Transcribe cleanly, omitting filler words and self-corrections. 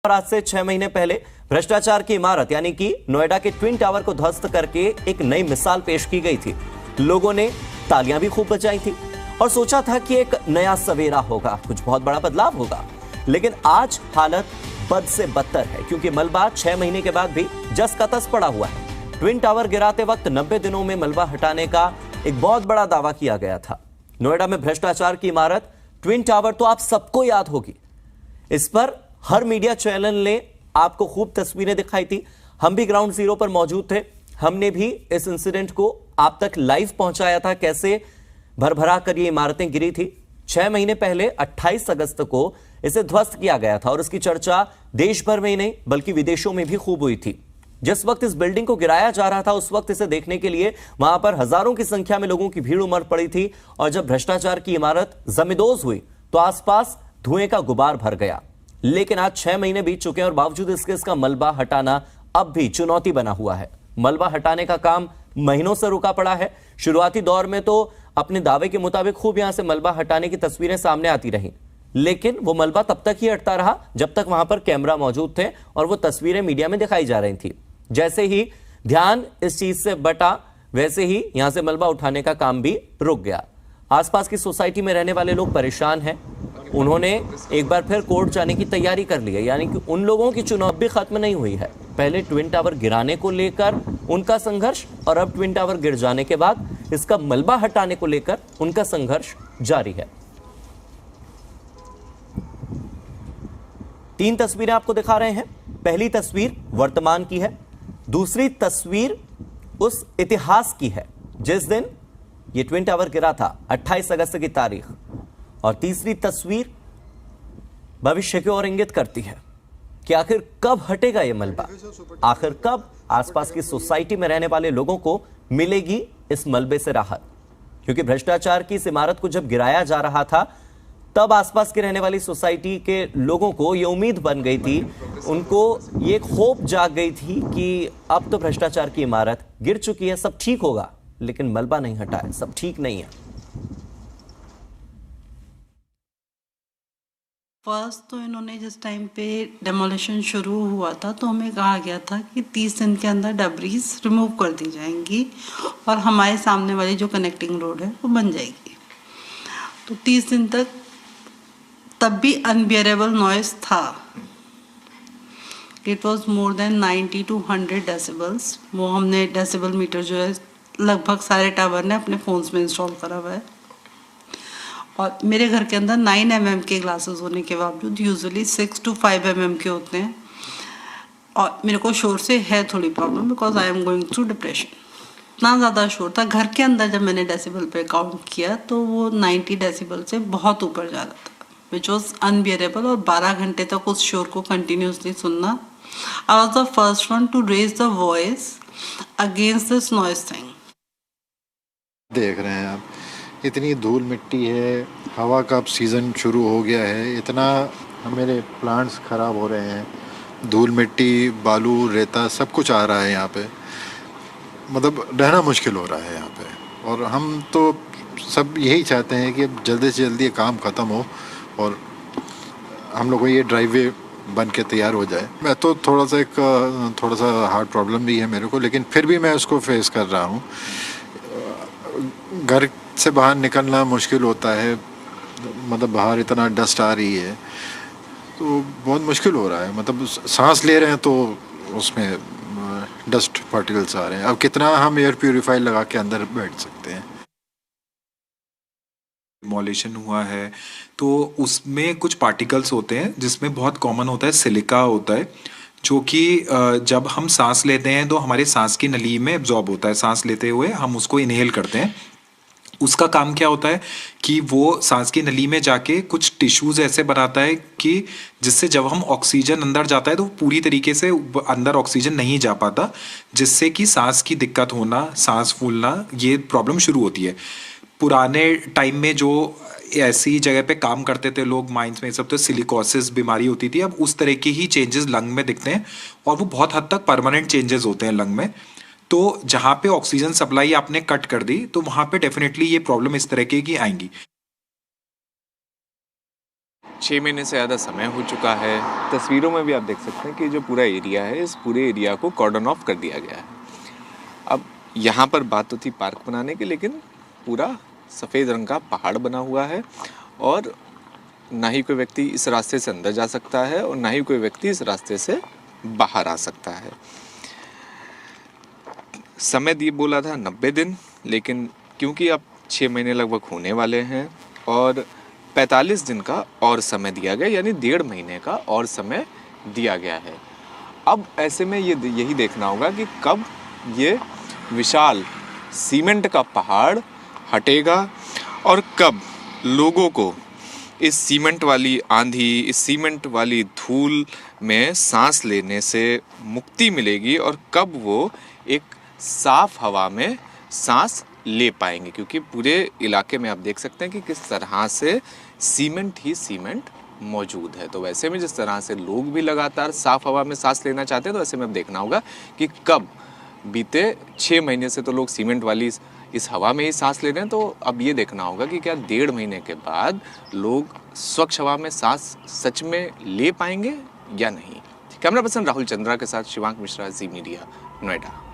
और आज से 6 महीने पहले भ्रष्टाचार की इमारत यानी कि नोएडा के ट्विन टावर को ध्वस्त करके एक नई मिसाल पेश की गई थी। लोगों ने तालियां भी खूब बजाई थी और सोचा था कि एक नया सवेरा होगा, कुछ बहुत बड़ा बदलाव होगा। लेकिन आज हालत बद से बदतर है, क्योंकि मलबा 6 महीने के बाद भी जस का तस पड़ा हुआ है। ट्विन टावर गिराते वक्त 90 दिनों में मलबा हटाने का एक बहुत बड़ा दावा किया गया था। नोएडा में भ्रष्टाचार की इमारत ट्विन टावर तो आप सबको याद होगी। इस पर हर मीडिया चैनल ने आपको खूब तस्वीरें दिखाई थी। हम भी ग्राउंड जीरो पर मौजूद थे। हमने भी इस इंसिडेंट को आप तक लाइव पहुंचाया था, कैसे भरभरा कर ये इमारतें गिरी थी। 6 महीने पहले 28 अगस्त को इसे ध्वस्त किया गया था और इसकी चर्चा देश भर में ही नहीं बल्कि विदेशों में भी खूब हुई थी। जिस वक्त इस बिल्डिंग को गिराया जा रहा था, उस वक्त इसे देखने के लिए वहां पर हजारों की संख्या में लोगों की भीड़ उमड़ पड़ी थी। और जब भ्रष्टाचार की इमारत जमींदोज हुई तो आसपास धुएं का गुबार भर गया। लेकिन आज 6 महीने बीत चुके हैं और बावजूद इसका मलबा हटाना अब भी चुनौती बना हुआ है। मलबा हटाने का काम महीनों से रुका पड़ा है। शुरुआती दौर में तो अपने दावे के मुताबिक खूब यहां से मलबा हटाने की तस्वीरें सामने आती रहीं, लेकिन वो मलबा तब तक ही हटता रहा जब तक वहां पर कैमरा मौजूद थे और वो तस्वीरें मीडिया में दिखाई जा रही थी। जैसे ही ध्यान इस चीज से बटा, वैसे ही यहां से मलबा उठाने का काम भी रुक गया। आसपास की सोसाइटी में रहने वाले लोग परेशान हैं। उन्होंने एक बार फिर कोर्ट जाने की तैयारी कर ली है, यानी कि उन लोगों की चुनौती भी खत्म नहीं हुई है। पहले ट्विन टावर गिराने को लेकर उनका संघर्ष और अब ट्विन टावर गिर जाने के बाद इसका मलबा हटाने को लेकर उनका संघर्ष जारी है। 3 तस्वीरें आपको दिखा रहे हैं। पहली तस्वीर वर्तमान की है, दूसरी तस्वीर उस इतिहास की है जिस दिन यह ट्विन टावर गिरा था, 28 अगस्त की तारीख, और तीसरी तस्वीर भविष्य की ओर इंगित करती है कि आखिर कब हटेगा यह मलबा, आखिर कब आसपास की सोसाइटी में रहने वाले लोगों को मिलेगी इस मलबे से राहत। क्योंकि भ्रष्टाचार की इस इमारत को जब गिराया जा रहा था तब आसपास की रहने वाली सोसाइटी के लोगों को यह उम्मीद बन गई थी, उनको ये एक होप जाग गई थी कि अब तो भ्रष्टाचार की इमारत गिर चुकी है, सब ठीक होगा। लेकिन मलबा नहीं हटा है, सब ठीक नहीं है। फर्स्ट तो इन्होंने जिस टाइम पे डेमोलिशन शुरू हुआ था तो हमें कहा गया था कि 30 दिन के अंदर डबरीज रिमूव कर दी जाएंगी और हमारे सामने वाली जो कनेक्टिंग रोड है वो बन जाएगी। तो 30 दिन तक तब भी अनबियरेबल नॉइस था। It was more than 90 to 100 decibels. वो हमने डेसिबल मीटर जो है लगभग सारे टावर ने अपने फ़ोन्स में इंस्टॉल करा हुआ है। और मेरे घर के अंदर 9 mm के ग्लासेस होने के बावजूद यूजुअली 6 to 5 mm के होते हैं। और मेरे को शोर से है थोड़ी problem, because I am going through depression. इतना ज़्यादा शोर था घर के अंदर। जब मैंने डेसिबल पे काउंट किया तो वो 90 डेसिबल से बहुत ऊपर जा रहा था, विच वॉज अनबियरेबल। और 12 घंटे तक उस शोर को कंटिन्यूसली सुनना। I was the first one to raise the voice against this noise thing. देख रहे हैं आप, इतनी धूल मिट्टी है, हवा का अब सीज़न शुरू हो गया है, इतना मेरे प्लांट्स ख़राब हो रहे हैं, धूल मिट्टी बालू रेता सब कुछ आ रहा है यहाँ पे। मतलब रहना मुश्किल हो रहा है यहाँ पे। और हम तो सब यही चाहते हैं कि अब जल्दी से जल्दी काम ख़त्म हो और हम लोग को ये ड्राइववे बन के तैयार हो जाए। मैं तो थोड़ा सा हार्ट प्रॉब्लम भी है मेरे को, लेकिन फिर भी मैं उसको फेस कर रहा हूँ। घर से बाहर निकलना मुश्किल होता है, मतलब बाहर इतना डस्ट आ रही है तो बहुत मुश्किल हो रहा है। मतलब सांस ले रहे हैं तो उसमें डस्ट पार्टिकल्स आ रहे हैं। अब कितना हम एयर प्यूरिफायर लगा के अंदर बैठ सकते हैं। डिमोलिशन हुआ है तो उसमें कुछ पार्टिकल्स होते हैं जिसमें बहुत कॉमन होता है सिलिका होता है, जो कि जब हम सांस लेते हैं तो हमारे सांस की नली में एब्जॉर्ब होता है। सांस लेते हुए हम उसको इनहेल करते हैं। उसका काम क्या होता है कि वो सांस की नली में जाके कुछ टिश्यूज़ ऐसे बनाता है कि जिससे जब हम ऑक्सीजन अंदर जाता है तो पूरी तरीके से अंदर ऑक्सीजन नहीं जा पाता, जिससे कि सांस की दिक्कत होना, सांस फूलना, ये प्रॉब्लम शुरू होती है। पुराने टाइम में जो ऐसी जगह पे काम करते थे लोग, माइंस में, सब तो सिलिकोसिस बीमारी होती थी। अब उस तरह के ही चेंजेस लंग में दिखते हैं और वो बहुत हद तक परमानेंट चेंजेस होते हैं लंग में। तो जहाँ पे ऑक्सीजन सप्लाई आपने कट कर दी तो वहाँ पे डेफिनेटली ये प्रॉब्लम इस तरह की आएंगी। 6 महीने से ज़्यादा समय हो चुका है। तस्वीरों में भी आप देख सकते हैं कि जो पूरा एरिया है, इस पूरे एरिया को कॉर्डन ऑफ कर दिया गया है। अब यहाँ पर बात तो थी पार्क बनाने की, लेकिन पूरा सफ़ेद रंग का पहाड़ बना हुआ है और ना ही कोई व्यक्ति इस रास्ते से अंदर जा सकता है और ना ही कोई व्यक्ति इस रास्ते से बाहर आ सकता है। समय दिए बोला था 90 दिन, लेकिन क्योंकि अब 6 महीने लगभग होने वाले हैं और 45 दिन का और समय दिया गया, यानी 1.5 महीने का और समय दिया गया है। अब ऐसे में यही देखना होगा कि कब ये विशाल सीमेंट का पहाड़ हटेगा और कब लोगों को इस सीमेंट वाली आंधी, इस सीमेंट वाली धूल में सांस लेने से मुक्ति मिलेगी और कब वो एक साफ हवा में सांस ले पाएंगे। क्योंकि पूरे इलाके में आप देख सकते हैं कि किस तरह से सीमेंट ही सीमेंट मौजूद है। तो वैसे में जिस तरह से लोग भी लगातार साफ हवा में सांस लेना चाहते हैं, तो ऐसे में अब देखना होगा कि कब बीते 6 महीने से तो लोग सीमेंट वाली इस हवा में ही सांस ले रहे हैं, तो अब ये देखना होगा कि क्या 1.5 महीने के बाद लोग स्वच्छ हवा में सांस सच में ले पाएंगे या नहीं। कैमरा पर्सन राहुल चंद्रा के साथ शिवांक मिश्रा, जी मीडिया, नोएडा।